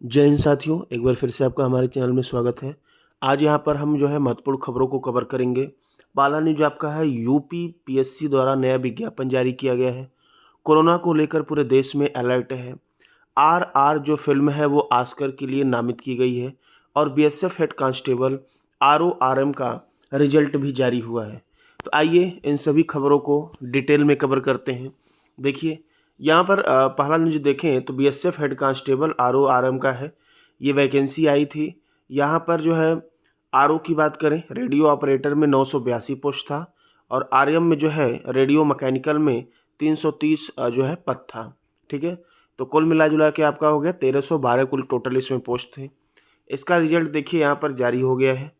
जय हिंद साथियों, एक बार फिर से आपका हमारे चैनल में स्वागत है। आज यहाँ पर हम जो है महत्वपूर्ण खबरों को कवर करेंगे। पहला न्यूज आपका है यूपी पीएससी द्वारा नया विज्ञापन जारी किया गया है। कोरोना को लेकर पूरे देश में अलर्ट है। आरआर जो फिल्म है वो ऑस्कर के लिए नामित की गई है और बीएसएफ हेड कांस्टेबल आरओआरएम का रिजल्ट भी जारी हुआ है। तो आइए इन सभी खबरों को डिटेल में कवर करते हैं। देखिए यहाँ पर पहला न्यूज देखें तो बीएसएफ हेड कांस्टेबल आरओआरएम का है। ये वैकेंसी आई थी। यहाँ पर जो है आरओ की बात करें, रेडियो ऑपरेटर में 982 पोस्ट था और आरएम में जो है रेडियो मैकेनिकल में 330 जो है पद था। ठीक है, तो कुल मिला जुला के आपका हो गया 1312 कुल टोटल इसमें पोस्ट थे। इसका रिजल्ट देखिए यहाँ पर जारी हो गया है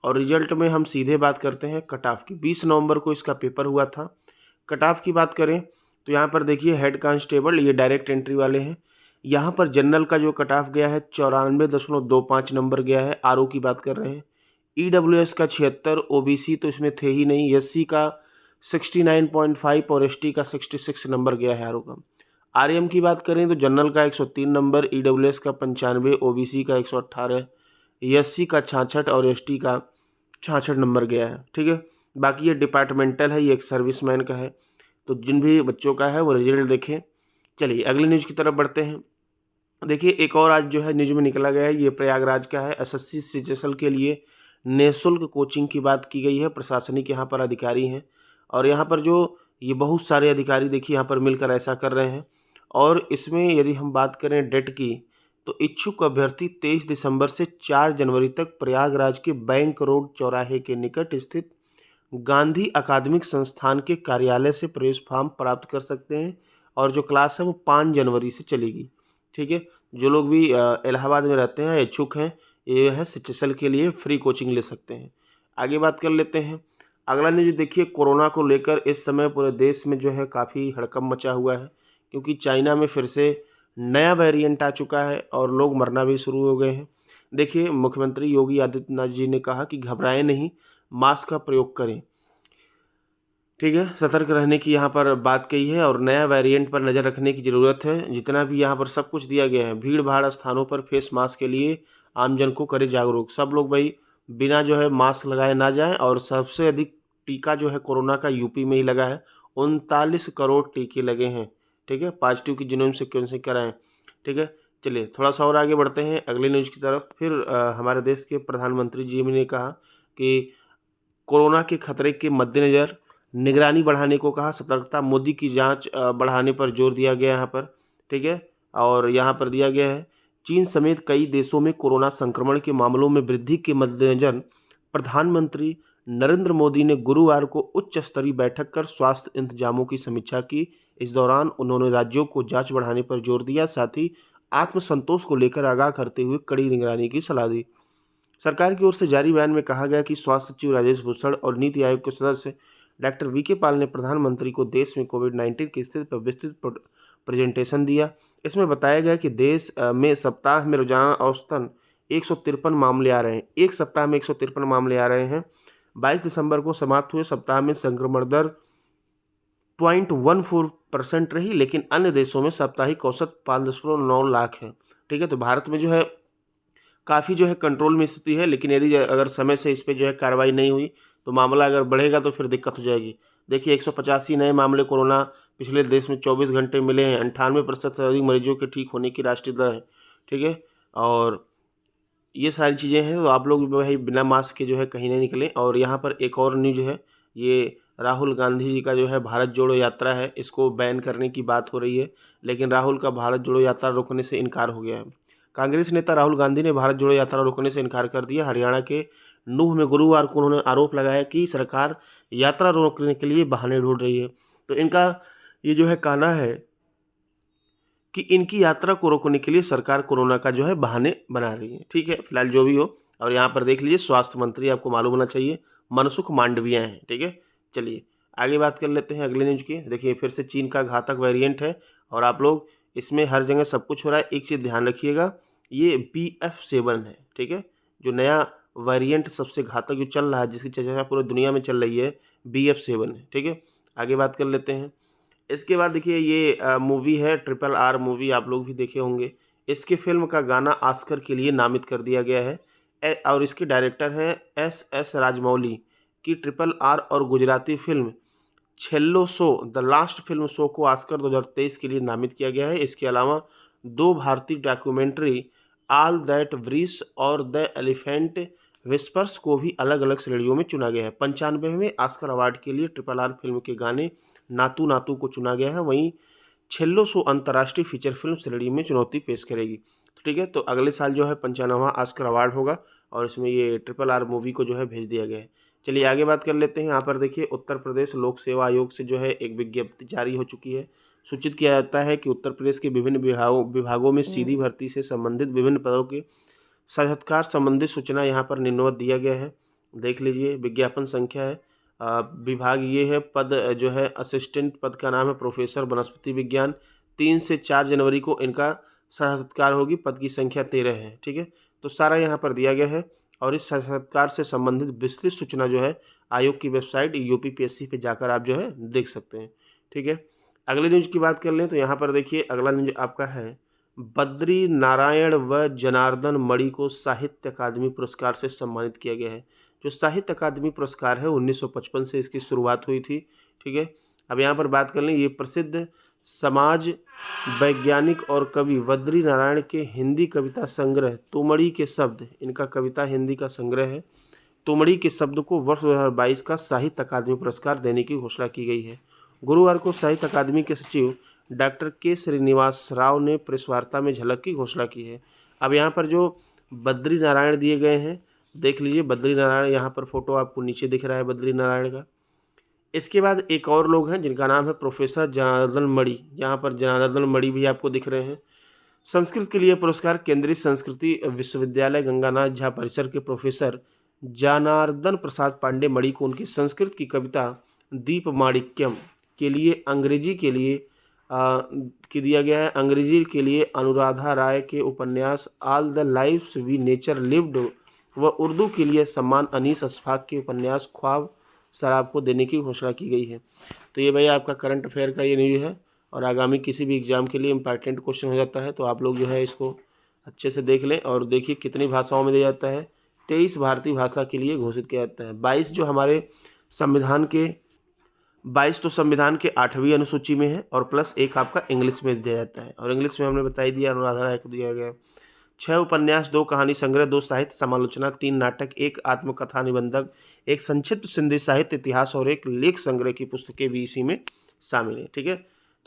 और रिजल्ट में हम सीधे बात करते हैं कट ऑफ की। 20 नवंबर को इसका पेपर हुआ था। कट ऑफ की बात करें तो यहाँ पर देखिए हेड कांस्टेबल ये डायरेक्ट एंट्री वाले हैं। यहाँ पर जनरल का जो कट ऑफ गया है 94.25 नंबर गया है। आरओ की बात कर रहे हैं। ईडब्ल्यूएस का 76, ओबीसी तो इसमें थे ही नहीं, एससी का 69.5 और एसटी का 66 नंबर गया है आरओ का। आरएम की बात करें तो जनरल का 103 नंबर, ईडब्ल्यूएस का 95, ओबीसी का 118, एससी का 66 और एसटी का 66 नंबर गया है। ठीक है, बाकी ये डिपार्टमेंटल है, ये एक सर्विसमैन का है। तो जिन भी बच्चों का है वो रिजल्ट देखें। चलिए अगले न्यूज़ की तरफ बढ़ते हैं। देखिए एक और आज जो है न्यूज में निकला गया है, ये प्रयागराज का है। एसएससी सीजीएल के लिए निःशुल्क कोचिंग की बात की गई है। प्रशासनिक यहाँ पर अधिकारी हैं और यहाँ पर जो ये बहुत सारे अधिकारी देखिए यहाँ पर मिलकर ऐसा कर रहे हैं। और इसमें यदि हम बात करें डेट की तो इच्छुक अभ्यर्थी 23 दिसंबर से 4 जनवरी तक प्रयागराज के बैंक रोड चौराहे के निकट स्थित गांधी अकादमिक संस्थान के कार्यालय से प्रवेश फॉर्म प्राप्त कर सकते हैं और जो क्लास है वो 5 जनवरी से चलेगी। ठीक है, जो लोग भी इलाहाबाद में रहते हैं, इच्छुक हैं, ये है सीजीएल के लिए फ्री कोचिंग ले सकते हैं। आगे बात कर लेते हैं। अगला न्यूज देखिए, कोरोना को लेकर इस समय पूरे देश में जो है काफ़ी हड़कंप मचा हुआ है क्योंकि चाइना में फिर से नया वेरिएंट आ चुका है और लोग मरना भी शुरू हो गए हैं। देखिए मुख्यमंत्री योगी आदित्यनाथ जी ने कहा कि घबराएं नहीं, मास्क का प्रयोग करें। ठीक है, सतर्क रहने की यहाँ पर बात कही है और नया वेरिएंट पर नज़र रखने की ज़रूरत है। जितना भी यहाँ पर सब कुछ दिया गया है, भीड़ भाड़ स्थानों पर फेस मास्क के लिए आमजन को करे जागरूक। सब लोग भाई बिना जो है मास्क लगाए ना जाएं। और सबसे अधिक टीका जो है कोरोना का यूपी में ही लगा है। 39 करोड़ टीके लगे हैं। ठीक है, पॉजिटिव की जीनोम सीक्वेंसिंग कराएं। ठीक है, चलिए थोड़ा सा और आगे बढ़ते हैं अगले न्यूज़ की तरफ। फिर हमारे देश के प्रधानमंत्री जी ने कहा कि कोरोना के खतरे के मद्देनज़र निगरानी बढ़ाने को कहा। सतर्कता मोदी की जांच बढ़ाने पर जोर दिया गया यहाँ पर। ठीक है, और यहाँ पर दिया गया है चीन समेत कई देशों में कोरोना संक्रमण के मामलों में वृद्धि के मद्देनज़र प्रधानमंत्री नरेंद्र मोदी ने गुरुवार को उच्च स्तरीय बैठक कर स्वास्थ्य इंतजामों की समीक्षा की। इस दौरान उन्होंने राज्यों को जांच बढ़ाने पर जोर दिया, साथ ही आत्मसंतोष को लेकर आगाह करते हुए कड़ी निगरानी की सलाह दी। सरकार की ओर से जारी बयान में कहा गया कि स्वास्थ्य सचिव राजेश भूषण और नीति आयोग के सदस्य डॉक्टर वीके पॉल ने प्रधानमंत्री को देश में कोविड-19 की स्थिति पर विस्तृत प्रेजेंटेशन दिया। इसमें बताया गया कि देश में सप्ताह में रोजाना औसतन 153 मामले आ रहे हैं। एक सप्ताह में 153 मामले आ रहे हैं। 22 दिसंबर को समाप्त हुए सप्ताह में संक्रमण दर 0.14% रही, लेकिन अन्य देशों में साप्ताहिक औसत 5.9 लाख है। ठीक है, तो भारत में जो है काफ़ी जो है कंट्रोल में स्थिति है, लेकिन यदि अगर समय से इस पे जो है कार्रवाई नहीं हुई तो मामला अगर बढ़ेगा तो फिर दिक्कत हो जाएगी। देखिए 185 नए मामले कोरोना पिछले देश में 24 घंटे मिले हैं। 98% से अधिक मरीजों के ठीक होने की राष्ट्रीय दर है। ठीक है, और ये सारी चीज़ें हैं, तो आप लोग भाई बिना मास्क के जो है कहीं नहीं निकलें। और यहाँ पर एक और न्यूज है, ये राहुल गांधी जी का जो है भारत जोड़ो यात्रा है, इसको बैन करने की बात हो रही है, लेकिन राहुल का भारत जोड़ो यात्रा रोकने से इनकार हो गया है। कांग्रेस नेता राहुल गांधी ने भारत जोड़ो यात्रा रोकने से इनकार कर दिया। हरियाणा के नूंह में गुरुवार को उन्होंने आरोप लगाया कि सरकार यात्रा रोकने के लिए बहाने ढूंढ रही है। तो इनका ये जो है कहना है कि इनकी यात्रा को रोकने के लिए सरकार कोरोना का जो है बहाने बना रही है। ठीक है, फिलहाल जो भी हो। और यहाँ पर देख लीजिए स्वास्थ्य मंत्री आपको मालूम होना चाहिए मनसुख मांडविया हैं। ठीक है, चलिए आगे बात कर लेते हैं अगले न्यूज की। देखिए फिर से चीन का घातक वेरिएंट है और आप लोग इसमें हर जगह सब कुछ हो रहा है। एक चीज़ ध्यान रखिएगा, ये BF7 है। ठीक है, जो नया वेरिएंट सबसे घातक जो चल रहा है, जिसकी चर्चा पूरी दुनिया में चल रही है, BF7 है। ठीक है, आगे बात कर लेते हैं। इसके बाद देखिए ये मूवी है RRR मूवी, आप लोग भी देखे होंगे। इसकी फिल्म का गाना ऑस्कर के लिए नामित कर दिया गया है। और इसके डायरेक्टर हैं एस राजमौली की RRR और Gujarati film छेल्लो show the last film show को ऑस्कर 2023 के लिए नामित किया गया है। इसके अलावा 2 भारतीय डॉक्यूमेंट्री ऑल दैट ब्रीथ्स और द एलिफेंट विस्पर्स को भी अलग अलग श्रेणियों में चुना गया है। 95वें ऑस्कर अवार्ड के लिए RRR फिल्म के गाने नातू नातू को चुना गया है। वहीं छेल्लो शो अंतर्राष्ट्रीय फीचर फिल्म श्रेणी में चुनौती पेश करेगी। तो ठीक है, तो अगले साल जो है 95वां ऑस्कर अवार्ड होगा और इसमें ये RRR मूवी को जो है भेज दिया गया है। चलिए आगे बात कर लेते हैं। यहाँ पर देखिए, उत्तर प्रदेश लोक सेवा आयोग से जो है एक विज्ञप्ति जारी हो चुकी है। सूचित किया जाता है कि उत्तर प्रदेश के विभिन्न विभागों में सीधी भर्ती से संबंधित विभिन्न पदों के साक्षात्कार संबंधित सूचना यहाँ पर निम्नवत दिया गया है। देख लीजिए, विज्ञापन संख्या है, विभाग ये है, पद जो है असिस्टेंट पद का नाम है प्रोफेसर वनस्पति विज्ञान। 3 से 4 जनवरी को इनका साक्षात्कार होगी। पद की संख्या 13 है। ठीक है, तो सारा यहाँ पर दिया गया है और इस साक्षात्कार से संबंधित विस्तृत सूचना जो है आयोग की वेबसाइट UPPSC पे जाकर आप जो है देख सकते हैं। ठीक है, अगले न्यूज़ की बात कर लें तो यहाँ पर देखिए, अगला न्यूज़ आपका है, बद्री नारायण व जनार्दन मणि को साहित्य अकादमी पुरस्कार से सम्मानित किया गया है। जो साहित्य अकादमी पुरस्कार है 1955 से इसकी शुरुआत हुई थी। ठीक है, अब यहाँ पर बात कर लें, ये प्रसिद्ध समाज वैज्ञानिक और कवि बद्री नारायण के हिंदी कविता संग्रह तुमड़ी के शब्द, इनका कविता हिंदी का संग्रह है, तुमड़ी के शब्द को वर्ष 2022 का साहित्य अकादमी पुरस्कार देने की घोषणा की गई है। गुरुवार को साहित्य अकादमी के सचिव डॉक्टर के श्रीनिवास राव ने प्रेस वार्ता में झलक की घोषणा की है। अब यहाँ पर जो बद्री नारायण दिए गए हैं, देख लीजिए, बद्री नारायण यहाँ पर फोटो आपको नीचे दिख रहा है बद्री नारायण का। इसके बाद एक और लोग हैं जिनका नाम है प्रोफेसर जनार्दन मणि। यहाँ पर जनार्दन मणि भी आपको दिख रहे हैं। संस्कृत के लिए पुरस्कार केंद्रीय संस्कृति विश्वविद्यालय गंगानाथ झा परिसर के प्रोफेसर जनार्दन प्रसाद पांडे मणि को उनकी संस्कृत की कविता दीप माणिक्यम के लिए अंग्रेजी के लिए दिया गया है। अंग्रेजी के लिए अनुराधा राय के उपन्यास all the lives we never lived व उर्दू के लिए सम्मान अनीस अशफाक के उपन्यास ख्वाब शराब को देने की घोषणा की गई है। तो ये भाई आपका करंट अफेयर का ये न्यूज़ है और आगामी किसी भी एग्जाम के लिए इंपॉर्टेंट क्वेश्चन हो जाता है, तो आप लोग जो है इसको अच्छे से देख लें। और देखिए कितनी भाषाओं में दिया जाता है, 23 भारतीय भाषा के लिए घोषित किया जाता है। 22 जो हमारे संविधान के 22 तो संविधान के 8वीं अनुसूची में है और प्लस 1 आपका इंग्लिश में दिया जाता है। और इंग्लिश में हमने बताई दिया, अनुराधा राय को दिया गया। 6 उपन्यास, 2 कहानी संग्रह, 2 साहित्य समालोचना, 3 नाटक, 1 आत्मकथा निबंधक, 1 संक्षिप्त सिंधी साहित्य इतिहास और 1 लेख संग्रह की पुस्तकें भी इसी में शामिल हैं। ठीक है,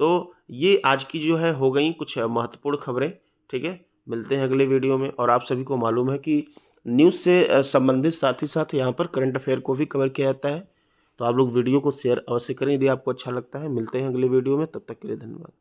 तो ये आज की जो है हो गई कुछ महत्वपूर्ण खबरें। ठीक है, मिलते हैं अगले वीडियो में। और आप सभी को मालूम है कि न्यूज़ से संबंधित साथ ही साथ यहाँ पर करंट अफेयर को भी कवर किया जाता है, तो आप लोग वीडियो को शेयर अवश्य करें यदि आपको अच्छा लगता है। मिलते हैं अगले वीडियो में, तब तक के लिए धन्यवाद।